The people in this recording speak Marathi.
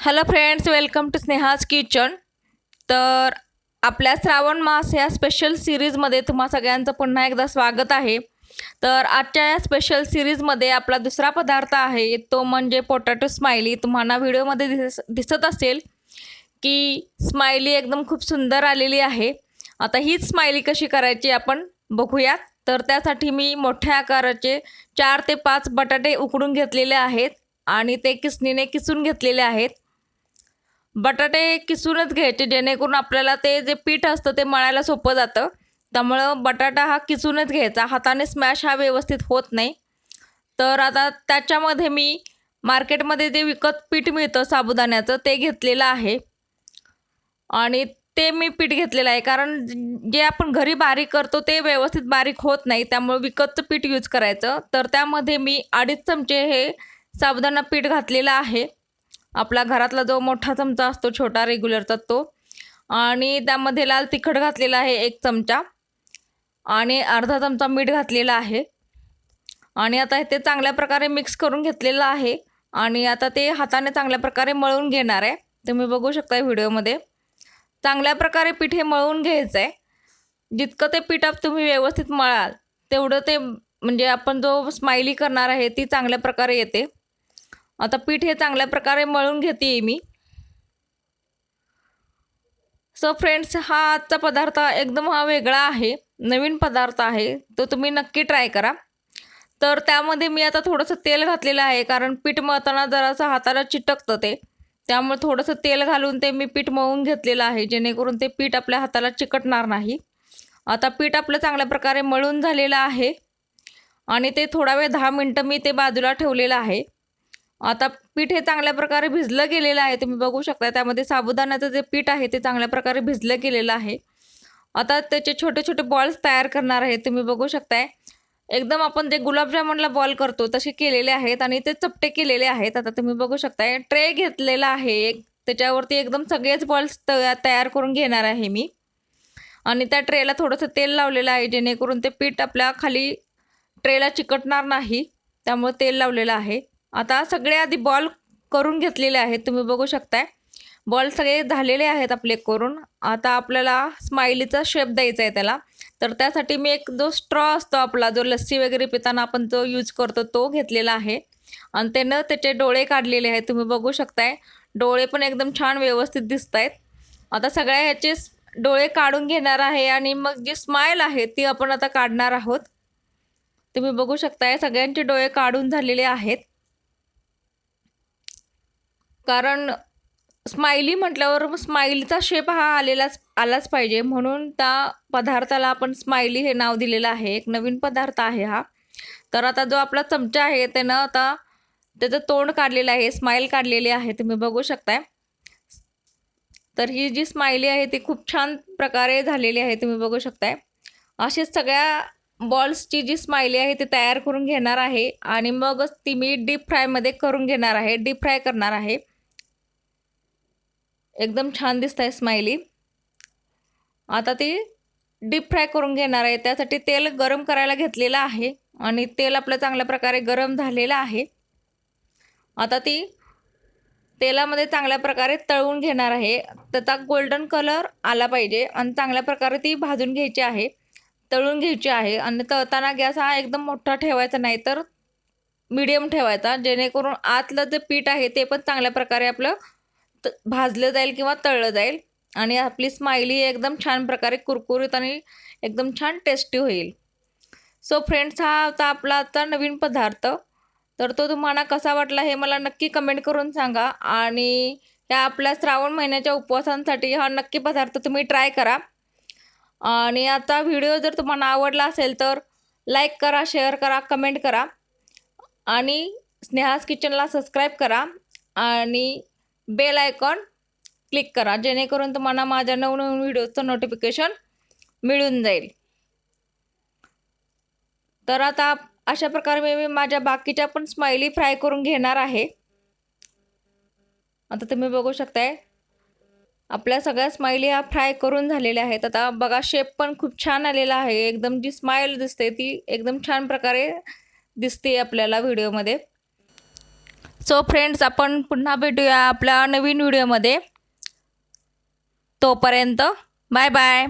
Hello friends, welcome to Sneha's kitchen. तर आपल्या श्रावण मास या स्पेशल सिरीजमध्ये तुम्हा सगळ्यांचं पुन्हा एकदा स्वागत आहे। तर आजच्या या स्पेशल सिरीजमध्ये आपला दुसरा पदार्थ आहे तो म्हणजे पोटॅटो स्माइली। तुम्हाला व्हिडिओमध्ये दिसत असेल की स्माइली एकदम खूप सुंदर आलेली आहे। आता हीच स्माइली कशी करायची आपण बघूयात। तर त्यासाठी मी मोठ्या आकाराचे 4 ते 5 बटाटे उकडून घेतलेले आहेत आणि ते किसणीने किसून घेतलेले आहेत। बटाटे किसूनच घ्यायचे जेणेकरून आपल्याला ते जे पीठ असतं ते मळायला सोपं जातं। त्यामुळं बटाटा हा किसूनच घ्यायचा, हाताने स्मॅश हा व्यवस्थित होत नाही। तर आता त्याच्यामध्ये मी मार्केटमध्ये जे विकत पीठ मिळतं साबुदाण्याचं ते घेतलेलं आहे आणि ते मी पीठ घेतलेलं आहे, कारण जे आपण घरी बारीक करतो ते व्यवस्थित बारीक होत नाही, त्यामुळे विकतचं पीठ यूज करायचं। तर त्यामध्ये मी 2.5 चमचे हे साबुदाणा पीठ घातलेलं आहे, आपला घरातला जो मोठा चमचा असतो छोटा रेग्युलरचा तो, आणि त्यामध्ये लाल तिखट घातलेला आहे 1 चमचा आणि अर्धा चमचा मीठ घातलेला आहे। आणि आता ते चांगल्या प्रकारे मिक्स करून घेतलेलं आहे आणि आता ते हाताने चांगल्या प्रकारे मळून घेणार आहे। तुम्ही बघू शकता व्हिडिओमध्ये चांगल्या प्रकारे पीठ हे मळून घ्यायचं आहे। जितकं ते पीठ तुम्ही व्यवस्थित मळाल तेवढं ते म्हणजे आपण जो स्माइली करणार आहे ती चांगल्या प्रकारे येते। आता पीठ हे चांगल्या प्रकारे मळून घेते मी। सो फ्रेंड्स, हा आजचा पदार्थ एकदम वेगळा आहे, नवीन पदार्थ आहे, तो तुम्ही नक्की ट्राय करा। तर त्यामध्ये मी आता थोडंसं तेल घातलेलं आहे, कारण पीठ मळताना जरासं हाताला चिटकतं ते, त्यामुळे थोडंसं तेल घालून ते मी पीठ मळून घेतलेलं आहे जेणेकरून ते पीठ आपल्या हाताला चिकटणार नाही। आता पीठ आपलं चांगल्या प्रकारे मळून झालेलं आहे आणि ते थोडा वेळ 10 मिनिटं मी ते बाजूला ठेवलेलं आहे। आता पीठ हे चांगल्या प्रकारे भिजलं गेलेलं आहे, तुम्ही बघू शकता त्यामध्ये साबुदाण्याचं जे पीठ आहे ते चांगल्या प्रकारे भिजलं गेलेलं आहे। आता त्याचे छोटे छोटे बॉल्स तयार करणार आहे, तुम्ही बघू शकताय एकदम आपण जे गुलाबजामुनला बॉल करतो तसे केलेले आहेत आणि ते चपटे केलेले आहेत। आता तुम्ही बघू शकताय ट्रे घेतलेला आहे एक, त्याच्यावरती एकदम सगळेच बॉल्स तयार करून घेणार आहे मी आणि त्या ट्रेला थोडंसं तेल लावलेलं आहे जेणेकरून ते पीठ आपल्या खाली ट्रेला चिकटणार नाही, त्यामुळे तेल लावलेलं आहे। आता सगळे आधी बॉल करून घेतलेले आहेत, तुम्ही बघू शकताय बॉल सगळे झालेले आहेत आपले करून। आता आपल्याला स्माइलीचा शेप द्यायचा आहे त्याला, तर त्यासाठी मी एक जो स्ट्रॉ असतो आपला, जो लस्सी वगैरे पिताना आपण जो यूज करतो तो घेतलेला आहे आणि त्यानं त्याचे डोळे काढलेले आहेत, तुम्ही बघू शकताय डोळे पण एकदम छान व्यवस्थित दिसत आहेत। आता सगळ्या ह्याचे डोळे काढून घेणार आहे आणि मग जी स्माइल आहे ती आपण आता काढणार आहोत। तुम्ही बघू शकताय सगळ्यांचे डोळे काढून झालेले आहेत, कारण स्माइली म्हटल्यावर स्माइलीचा शेप हा आलाच पाहिजे, म्हणून त्या पदार्थाला आपण स्माइली हे नाव दिलेलं आहे। एक नवीन पदार्थ आहे हा। तर आता जो आपला चमचा आहे त्यानं आता त्याचं तोंड काढलेलं आहे, स्माइल काढलेली आहे, तुम्ही बघू शकताय। तर ही जी स्माइली आहे ती खूप छान प्रकारे झालेली आहे, तुम्ही बघू शकताय। अशीच सगळ्या बॉल्सची जी स्माइली आहे ती तयार करून घेणार आहे आणि मगच ती मी डीप फ्रायमध्ये करून घेणार आहे, डीप फ्राय करणार आहे। एकदम छान दिसत आहे स्माइली। आता ती डीप फ्राय करून घेणार आहे, त्यासाठी तेल गरम करायला घेतलेलं आहे आणि तेल आपलं चांगल्या प्रकारे गरम झालेलं आहे। आता ती तेलामध्ये चांगल्या प्रकारे तळून घेणार आहे, त्याचा गोल्डन कलर आला पाहिजे आणि चांगल्या प्रकारे ती भाजून घ्यायची आहे, तळून घ्यायची आहे। आणि तळताना गॅस हा एकदम मोठा ठेवायचा नाही, तर मीडियम ठेवायचा, जेणेकरून आतलं जे पीठ आहे ते पण चांगल्या प्रकारे आपलं भाजलं जाईल किंवा तळलं जाईल आणि आपली स्माइली एकदम छान प्रकारे कुरकुरीत आणि एकदम छान टेस्टी होईल। सो फ्रेंड्स, हा होता आपला आता नवीन पदार्थ। तर तो तुम्हाला कसा वाटला हे मला नक्की कमेंट करून सांगा आणि या आपल्या श्रावण महिन्याच्या उपवासांसाठी हा नक्की पदार्थ तुम्ही ट्राय करा। आणि आता व्हिडिओ जर तुम्हाला आवडला असेल तर लाईक करा, शेअर करा, कमेंट करा आणि स्नेहाज किचनला सबस्क्राईब करा आणि बेल आयकॉन क्लिक करा, जेणेकरून तुम्हाला माझ्या नवनवीन व्हिडिओचं नोटिफिकेशन मिळून जाईल। तर आता अशा प्रकारे मी माझ्या बाकीच्या पण स्माइली फ्राय करून घेणार आहे। आता तुम्ही बघू शकताय आपल्या सगळ्या स्माइली ह्या फ्राय करून झालेल्या आहेत। आता बघा शेप पण खूप छान आलेला आहे, एकदम जी स्माइल दिसते ती एकदम छान प्रकारे दिसते आपल्याला व्हिडिओमध्ये। सो फ्रेंड्स, आपण पुन्हा भेटूया आपल्या नवीन व्हिडिओमध्ये. तोपर्यंत बाय बाय.